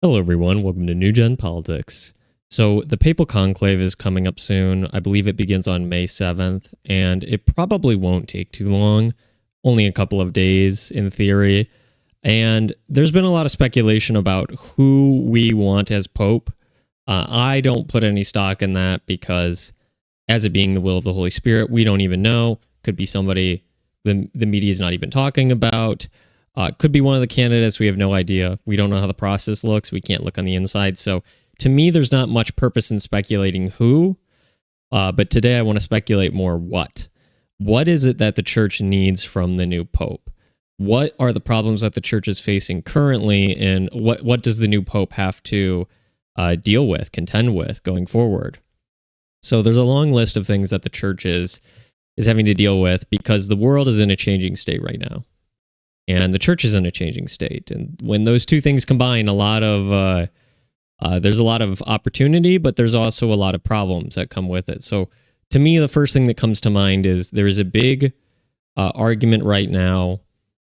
Hello, everyone. Welcome to New Gen Politics. So, the Papal Conclave is coming up soon. I believe it begins on May 7th, and it probably won't take too long, only a couple of days in theory. And there's been a lot of speculation about who we want as Pope. I don't put any stock in that because, as it being the will of the Holy Spirit, we don't even know. Could be somebody the media is not even talking about. Could be one of the candidates. We have no idea. We don't know how the process looks. We can't look on the inside. So to me, there's not much purpose in speculating who. But today I want to speculate more what. What is it that the church needs from the new pope? What are the problems that the church is facing currently? And what does the new pope have to deal with, contend with going forward? So there's a long list of things that the church is having to deal with because the world is in a changing state right now. And the church is in a changing state. And when those two things combine, there's a lot of opportunity, but there's also a lot of problems that come with it. So to me, the first thing that comes to mind is there's a big argument right now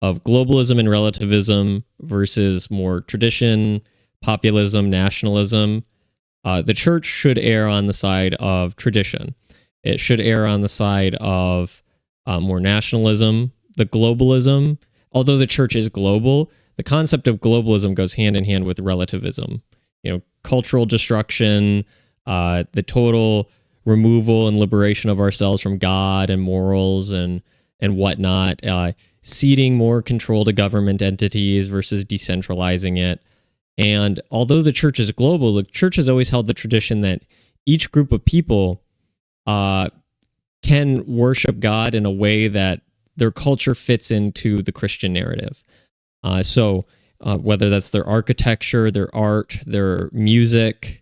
of globalism and relativism versus more tradition, populism, nationalism. The church should err on the side of tradition. It should err on the side of more nationalism. The globalism, although the church is global, the concept of globalism goes hand in hand with relativism. Cultural destruction, the total removal and liberation of ourselves from God and morals and whatnot, ceding more control to government entities versus decentralizing it. And although the church is global, the church has always held the tradition that each group of people can worship God in a way that their culture fits into the Christian narrative. So whether that's their architecture, their art, their music,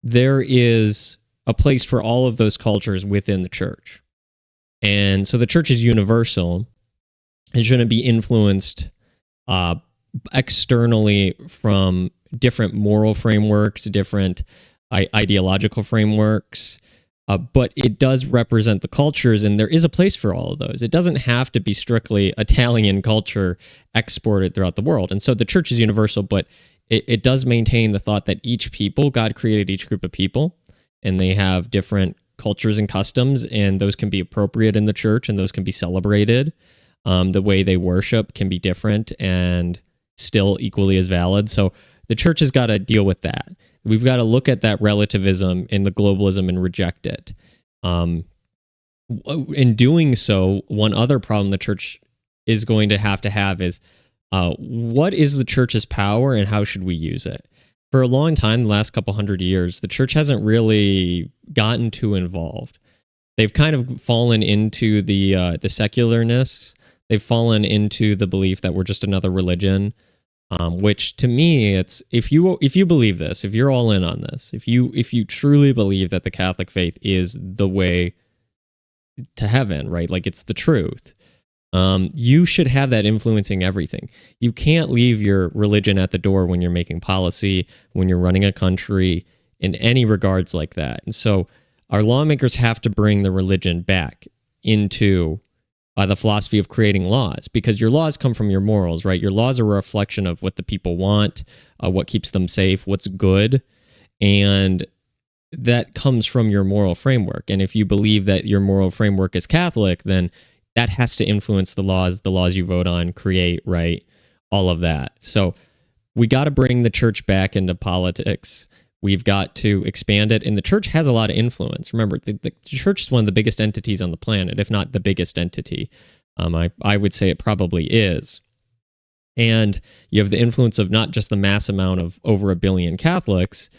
there is a place for all of those cultures within the church. And so the church is universal. It shouldn't be influenced externally from different moral frameworks, different ideological frameworks. But it does represent the cultures, and there is a place for all of those. It doesn't have to be strictly Italian culture exported throughout the world. And so the church is universal, but it does maintain the thought that each people, God created each group of people, and they have different cultures and customs, and those can be appropriate in the church, and those can be celebrated. The way they worship can be different and still equally as valid. So the church has got to deal with that. We've got to look at that relativism and the globalism and reject it. In doing so, one other problem the church is going to have is what is the church's power and how should we use it? For a long time, the last couple hundred years, the church hasn't really gotten too involved. They've kind of fallen into the secularness. They've fallen into the belief that we're just another religion. Which to me, it's if you believe this, if you're all in on this, if you truly believe that the Catholic faith is the way to heaven, right? Like it's the truth. You should have that influencing everything. You can't leave your religion at the door when you're making policy, when you're running a country, in any regards like that. And so our lawmakers have to bring the religion back into the philosophy of creating laws, because your laws come from your morals, right? Your laws are a reflection of what the people want, what keeps them safe, what's good, and that comes from your moral framework. And if you believe that your moral framework is Catholic, then that has to influence the laws you vote on, create, right? All of that. So we got to bring the church back into politics. We've got to expand it, and the church has a lot of influence. Remember, the church is one of the biggest entities on the planet, if not the biggest entity. I would say it probably is. And you have the influence of not just the mass amount of over 1 billion Catholics,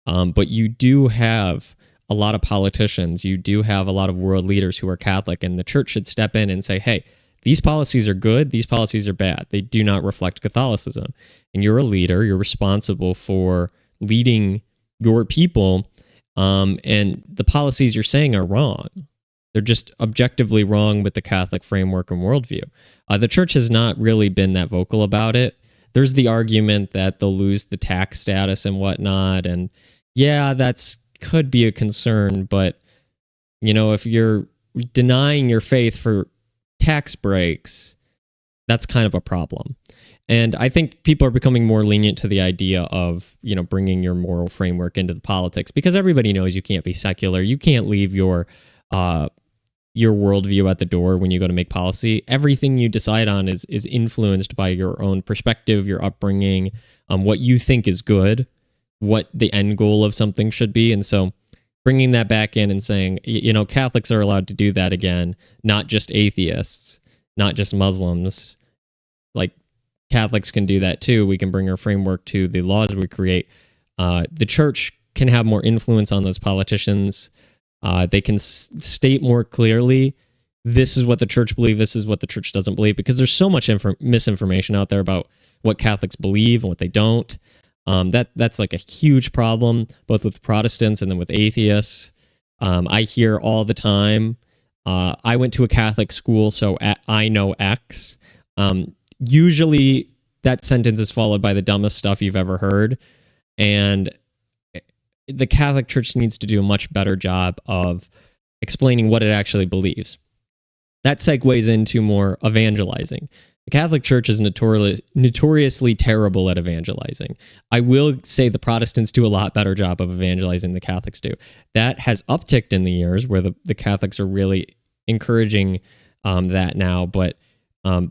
but you do have a lot of politicians. You do have a lot of world leaders who are Catholic, and the church should step in and say, hey, these policies are good, these policies are bad. They do not reflect Catholicism. And you're a leader, you're responsible for leading your people, and the policies you're saying are wrong. They're just objectively wrong with the Catholic framework and worldview. The church has not really been that vocal about it. There's the argument that they'll lose the tax status and whatnot, and yeah, that's could be a concern, but if you're denying your faith for tax breaks, that's kind of a problem. And I think people are becoming more lenient to the idea of, bringing your moral framework into the politics, because everybody knows you can't be secular. You can't leave your worldview at the door when you go to make policy. Everything you decide on is influenced by your own perspective, your upbringing, what you think is good, what the end goal of something should be. And so bringing that back in and saying, Catholics are allowed to do that again, not just atheists, not just Muslims. Like, Catholics can do that too. We can bring our framework to the laws we create. The church can have more influence on those politicians. They can state more clearly, this is what the church believes, this is what the church doesn't believe, because there's so much misinformation out there about what Catholics believe and what they don't. That's like a huge problem, both with Protestants and then with atheists. I hear all the time, I went to a Catholic school, so I know X. Usually that sentence is followed by the dumbest stuff you've ever heard. And the Catholic Church needs to do a much better job of explaining what it actually believes. That segues into more evangelizing. The Catholic Church is notoriously terrible at evangelizing. I will say the Protestants do a lot better job of evangelizing than the Catholics do. That has upticked in the years where the Catholics are really encouraging that now, but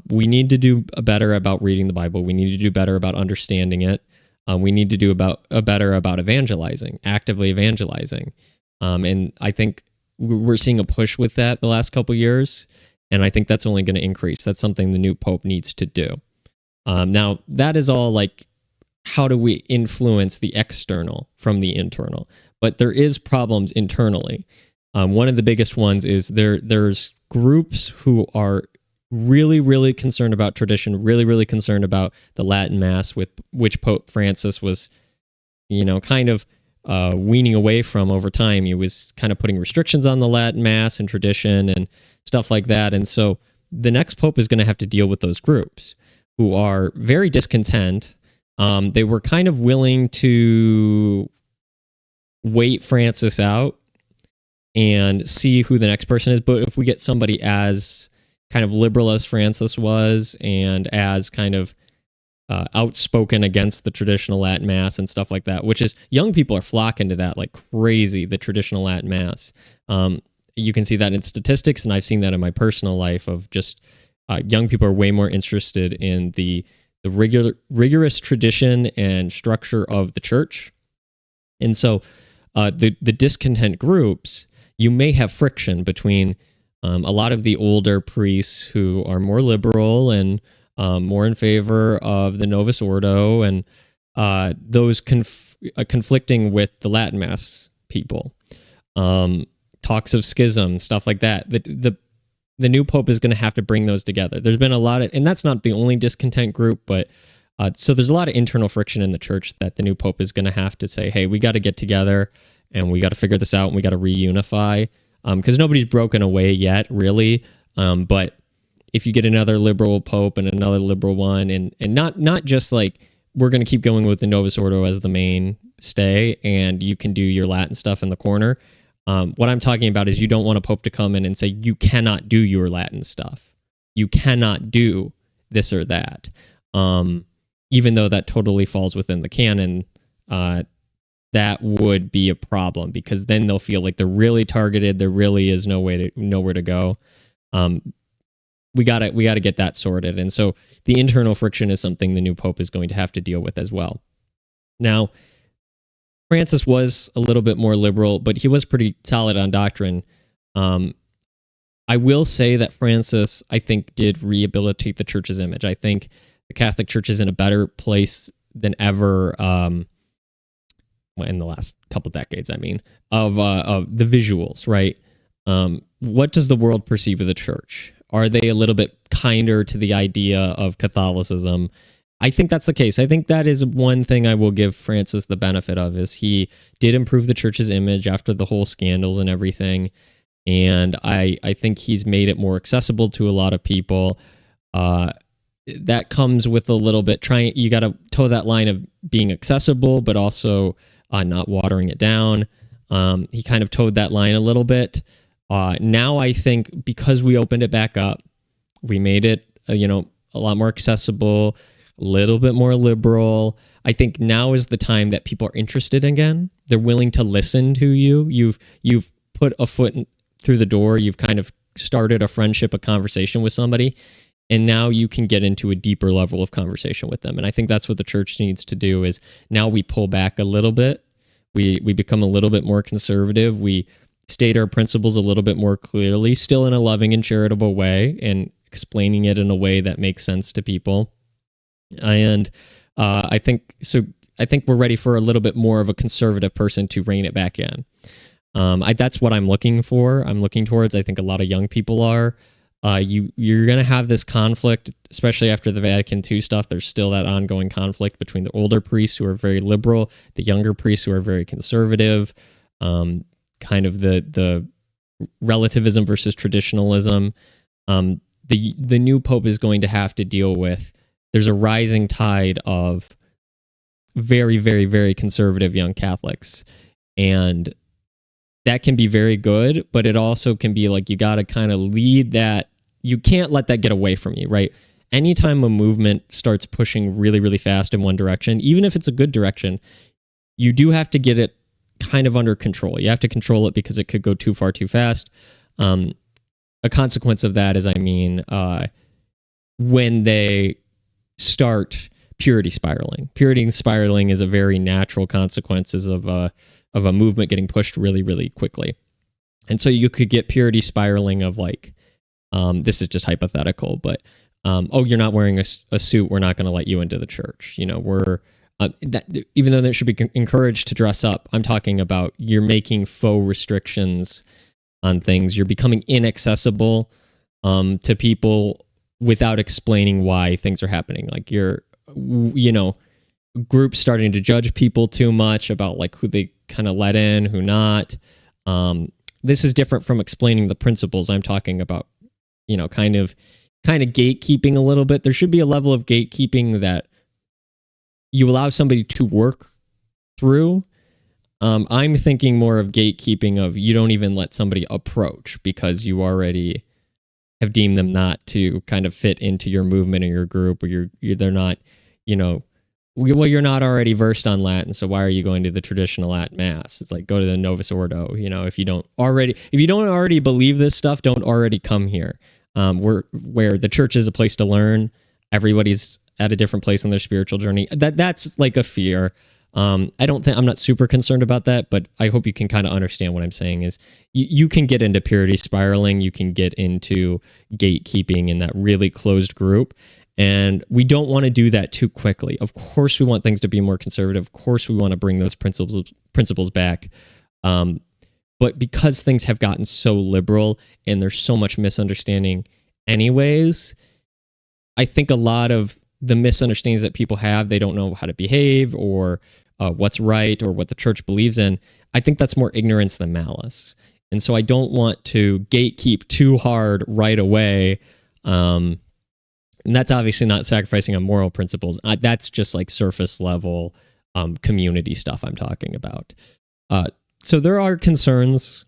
we need to do better about reading the Bible. We need to do better about understanding it. We need to do better about evangelizing, actively evangelizing. And I think we're seeing a push with that the last couple years, and I think that's only going to increase. That's something the new Pope needs to do. Now, that is all like, how do we influence the external from the internal? But there is problems internally. One of the biggest ones is there's groups who are really, really concerned about tradition, really, really concerned about the Latin Mass, with which Pope Francis was, kind of weaning away from over time. He was kind of putting restrictions on the Latin Mass and tradition and stuff like that. And so the next Pope is going to have to deal with those groups who are very discontent. They were kind of willing to wait Francis out and see who the next person is. But if we get somebody as kind of liberal as Francis was, and as kind of outspoken against the traditional Latin Mass and stuff like that, which is, young people are flocking to that like crazy, the traditional Latin Mass. You can see that in statistics, and I've seen that in my personal life of just young people are way more interested in the rigorous tradition and structure of the church. And so the discontent groups, you may have friction between a lot of the older priests who are more liberal and more in favor of the Novus Ordo, and those conflicting with the Latin Mass people. Talks of schism, stuff like that. The new Pope is going to have to bring those together. There's been a lot of, and that's not the only discontent group, but so there's a lot of internal friction in the church that the new Pope is going to have to say, hey, we got to get together and we got to figure this out and we got to reunify. Because nobody's broken away yet, really. But if you get another liberal pope and another liberal one, and not just like, we're going to keep going with the Novus Ordo as the mainstay, and you can do your Latin stuff in the corner. What I'm talking about is, you don't want a pope to come in and say, you cannot do your Latin stuff. You cannot do this or that. Even though that totally falls within the canon, that would be a problem, because then they'll feel like they're really targeted. There really is nowhere to go. We gotta get that sorted. And so the internal friction is something the new Pope is going to have to deal with as well. Now, Francis was a little bit more liberal, but he was pretty solid on doctrine. I will say that Francis, I think, did rehabilitate the church's image. I think the Catholic Church is in a better place than ever, in the last couple decades, of the visuals, right? What does the world perceive of the church? Are they a little bit kinder to the idea of Catholicism? I think that's the case. I think that is one thing I will give Francis the benefit of, is he did improve the church's image after the whole scandals and everything. And I think he's made it more accessible to a lot of people. That comes with a little bit you got to toe that line of being accessible, but also not watering it down. He kind of towed that line a little bit. Now I think, because we opened it back up, we made it, a lot more accessible. a little bit more liberal. I think now is the time that people are interested again. They're willing to listen to you. You've put a foot through the door. You've kind of started a friendship, a conversation with somebody, and now you can get into a deeper level of conversation with them. And I think that's what the church needs to do is now we pull back a little bit. We become a little bit more conservative. We state our principles a little bit more clearly, still in a loving and charitable way, and explaining it in a way that makes sense to people. And I think we're ready for a little bit more of a conservative person to rein it back in. That's what I'm looking for. I'm looking towards. I think a lot of young people are. You're going to have this conflict, especially after the Vatican II stuff. There's still that ongoing conflict between the older priests who are very liberal, the younger priests who are very conservative. Kind of the relativism versus traditionalism. The new pope is going to have to deal with. There's a rising tide of very, very, very conservative young Catholics, and that can be very good, but it also can be like you got to kind of lead that. You can't let that get away from you, right? Anytime a movement starts pushing really, really fast in one direction, even if it's a good direction, you do have to get it kind of under control. You have to control it because it could go too far too fast. A consequence of that is, when they start purity spiraling. Purity spiraling is a very natural consequences of a movement getting pushed really, really quickly. And so you could get purity spiraling of like, this is just hypothetical, but you're not wearing a suit, we're not going to let you into the church. Even though they should be encouraged to dress up, I'm talking about you're making faux restrictions on things. You're becoming inaccessible to people without explaining why things are happening. Like groups starting to judge people too much about like who they kind of let in, who not. This is different from explaining the principles. I'm talking about, kind of gatekeeping a little bit. There should be a level of gatekeeping that you allow somebody to work through. I'm thinking more of gatekeeping of you don't even let somebody approach because you already have deemed them not to kind of fit into your movement or your group, or they're not, you're not already versed on Latin, so why are you going to the traditional Latin Mass? It's like go to the Novus Ordo. If you don't already believe this stuff, don't already come here. Where the church is a place to learn. Everybody's at a different place in their spiritual journey. That's like a fear. I'm not super concerned about that, but I hope you can kind of understand what I'm saying is you can get into purity spiraling, you can get into gatekeeping in that really closed group, and we don't want to do that too quickly. Of course, we want things to be more conservative. Of course, we want to bring those principles back. But because things have gotten so liberal and there's so much misunderstanding anyways, I think a lot of the misunderstandings that people have, they don't know how to behave or what's right or what the church believes in. I think that's more ignorance than malice. And so I don't want to gatekeep too hard right away. And that's obviously not sacrificing on moral principles. That's just like surface level community stuff I'm talking about. So there are concerns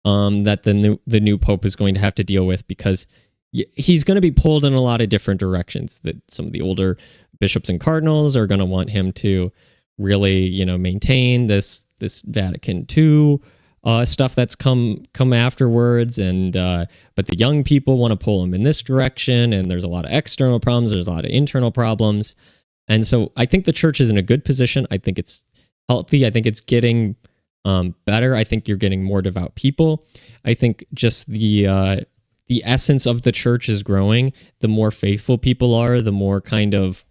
that the new pope is going to have to deal with because he's going to be pulled in a lot of different directions. That some of the older bishops and cardinals are going to want him to really, maintain this Vatican II stuff that's come afterwards, and but the young people want to pull him in this direction, and there's a lot of external problems, there's a lot of internal problems, and so I think the church is in a good position. I think it's healthy. I think it's getting better. I think you're getting more devout people. I think just the essence of the church is growing. The more faithful people are, the more kind of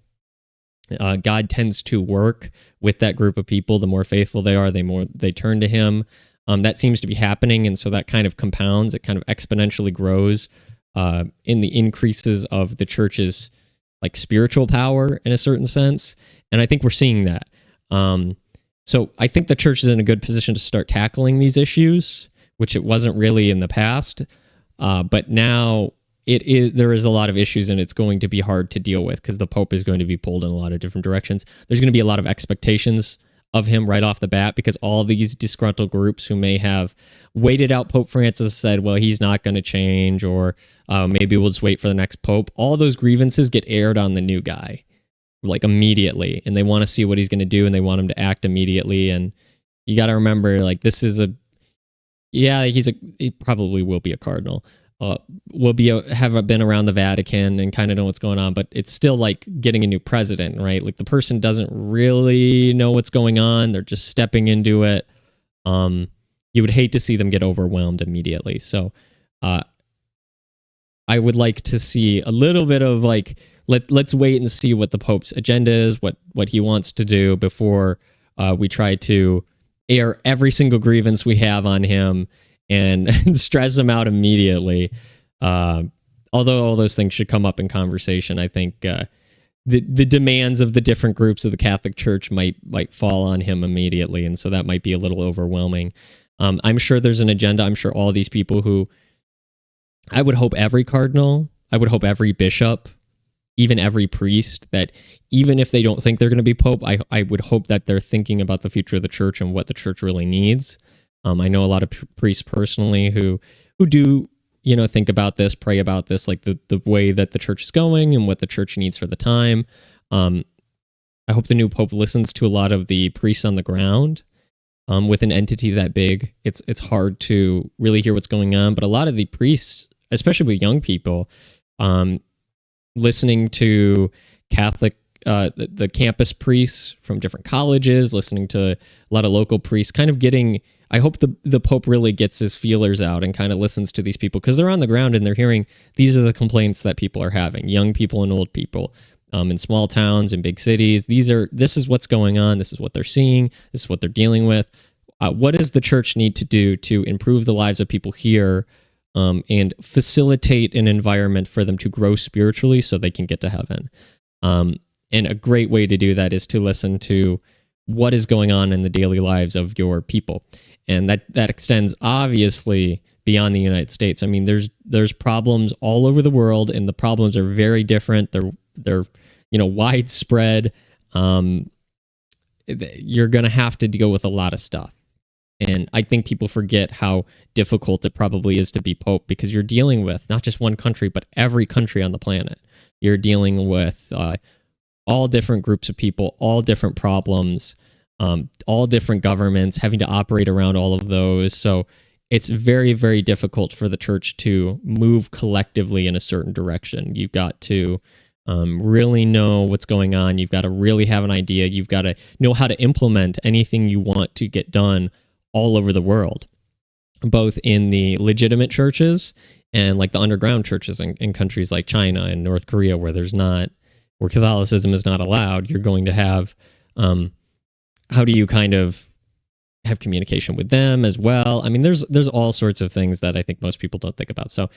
God tends to work with that group of people. The more faithful they are, the more they turn to him. That seems to be happening, and so that kind of compounds. It kind of exponentially grows in the increases of the church's like spiritual power in a certain sense, and I think we're seeing that. So I think the church is in a good position to start tackling these issues, which it wasn't really in the past. But now there is a lot of issues, and it's going to be hard to deal with because the Pope is going to be pulled in a lot of different directions. There's going to be a lot of expectations of him right off the bat because all these disgruntled groups who may have waited out Pope Francis said, well, he's not going to change, or maybe we'll just wait for the next Pope. All those grievances get aired on the new guy. like immediately, and they want to see what he's going to do, and they want him to act immediately. And you got to remember, like, this is he probably will be a cardinal, have been around the Vatican and kind of know what's going on, but it's still like getting a new president, right? Like the person doesn't really know what's going on. They're just stepping into it. You would hate to see them get overwhelmed immediately. So I would like to see a little bit of like, let's wait and see what the Pope's agenda is, what he wants to do before we try to air every single grievance we have on him and stress him out immediately. Although all those things should come up in conversation, I think the demands of the different groups of the Catholic Church might fall on him immediately, and so that might be a little overwhelming. I'm sure there's an agenda. I'm sure all these people who, I would hope every cardinal, I would hope every bishop, even every priest, that even if they don't think they're going to be Pope, I would hope that they're thinking about the future of the church and what the church really needs. I know a lot of priests personally who do, think about this, pray about this, like the way that the church is going and what the church needs for the time. I hope the new Pope listens to a lot of the priests on the ground. With an entity that big, it's hard to really hear what's going on. But a lot of the priests, especially with young people, listening to Catholic, the campus priests from different colleges, listening to a lot of local priests, kind of getting, I hope the Pope really gets his feelers out and kind of listens to these people, because they're on the ground and they're hearing these are the complaints that people are having, young people and old people, in small towns and big cities. This is what's going on. This is what they're seeing. This is what they're dealing with. What does the church need to do to improve the lives of people here, and facilitate an environment for them to grow spiritually so they can get to heaven? And a great way to do that is to listen to what is going on in the daily lives of your people. And that extends obviously beyond the United States. I mean, there's problems all over the world, and the problems are very different. They're widespread. You're going to have to deal with a lot of stuff. And I think people forget how difficult it probably is to be Pope, because you're dealing with not just one country, but every country on the planet. You're dealing with all different groups of people, all different problems, all different governments, having to operate around all of those. So it's very, very difficult for the church to move collectively in a certain direction. You've got to really know what's going on. You've got to really have an idea. You've got to know how to implement anything you want to get done all over the world, both in the legitimate churches and like the underground churches in countries like China and North Korea, where Catholicism is not allowed. You're going to have, how do you kind of have communication with them as well? I mean, there's all sorts of things that I think most people don't think about. So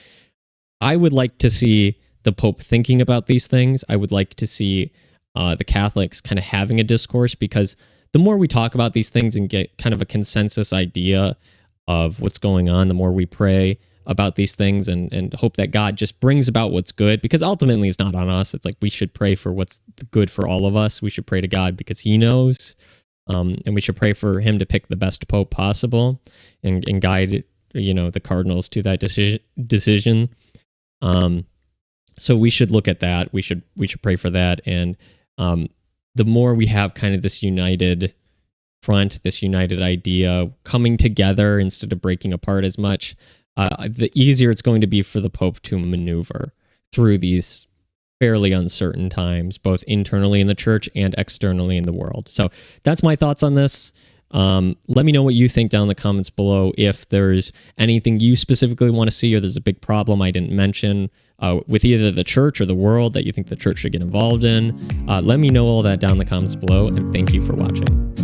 I would like to see the Pope thinking about these things. I would like to see the Catholics kind of having a discourse, because the more we talk about these things and get kind of a consensus idea of what's going on, the more we pray about these things and hope that God just brings about what's good, because ultimately it's not on us. It's like we should pray for what's good for all of us. We should pray to God because he knows, and we should pray for him to pick the best Pope possible and guide, the cardinals to that decision. So we should look at that. We should pray for that. And the more we have kind of this united front, this united idea coming together instead of breaking apart as much, the easier it's going to be for the Pope to maneuver through these fairly uncertain times, both internally in the church and externally in the world. So that's my thoughts on this. Let me know what you think down in the comments below. If there's anything you specifically want to see, or there's a big problem I didn't mention with either the church or the world that you think the church should get involved in, let me know all that down in the comments below, and thank you for watching.